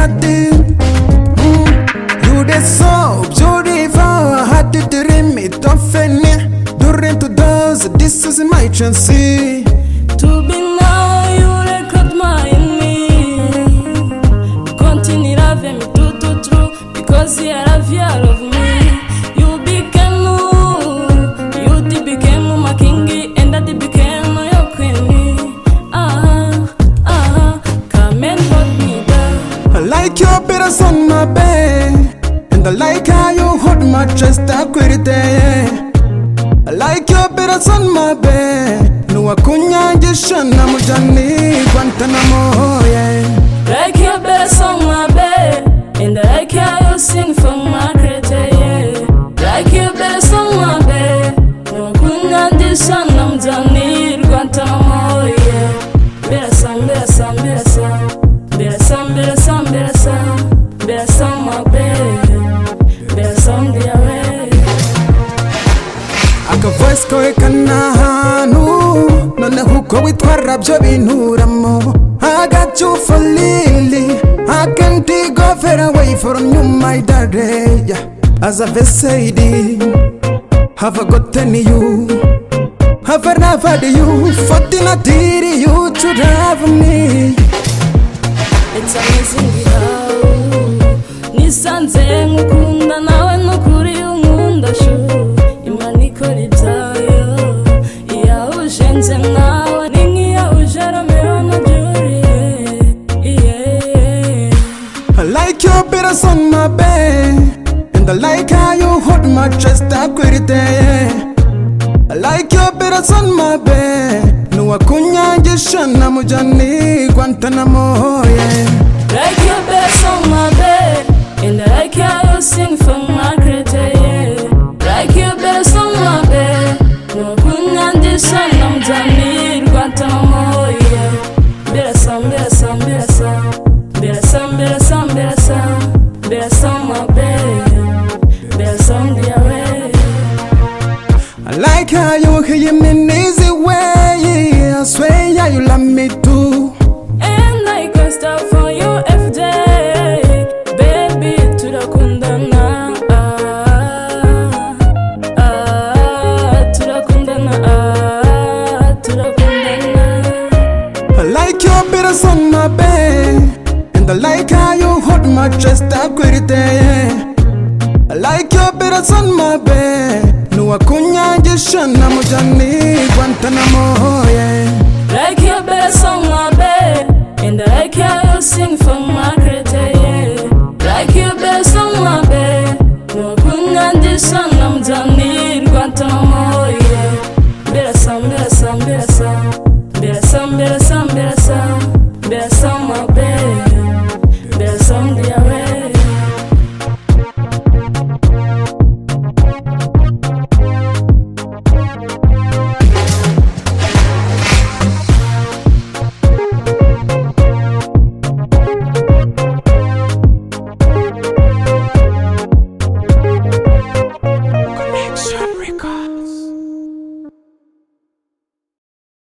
body. You the so beautiful, I had to dream it often. During to those, this is my chance. To be now, you record my me. Continue loving me true, because you love you love me. You became you did became my king, and that became your queen. Come and hold me down. I like your better on my bed, and I like how you hold my chest. I quit it there. I like your better on my bed. No akunya jishana mujani Guantanamo, yeah. Like your best on my bed, and I like how you sing from my creator, yeah. Like your best on my bed, no kunya dishan nam jani Guantanamo, yeah. Better some, my bed, better some the way. Aka voice koe kanahanu Nana huko witwara byo binturamo I got you for Lily. I can't go far away from you, my daddy, yeah. As a Vestine, have I gotten you? Have I never you? Fortunately, you should have me. It's amazing how nisanze ngukunda nawe nukuri unkunda shu imani kora ibyayo iya ujenze nawe ningi ya ujara meona juri yeah. I like your better on my bed, and I like how you hold my chest. I quit it there. I like your better on my bed. No akunya jishana mujani Guantanamo, yeah. Like your best on my bed, and I like how you sing from my creator, yeah. Like your best on my bed, no kunya dishan nam jani Guantanamo, yeah. Better some, my bed, better some the way. I like how you hear me in easy way. I swear, yeah, you love me too. And I can stop for you every day, baby, to the kundana, to the kundana, to the kundana. I like your better on my bed, and I like how you hold my chest. I quit it there. I like your better on my bed. No akunya jishana mujani Guantanamo, yeah. Like your best on my bed, and I like how you sing from my creator, yeah. Like your best on my bed, no kunya dishan nam jani Guantanamo, yeah. Better some, my bed.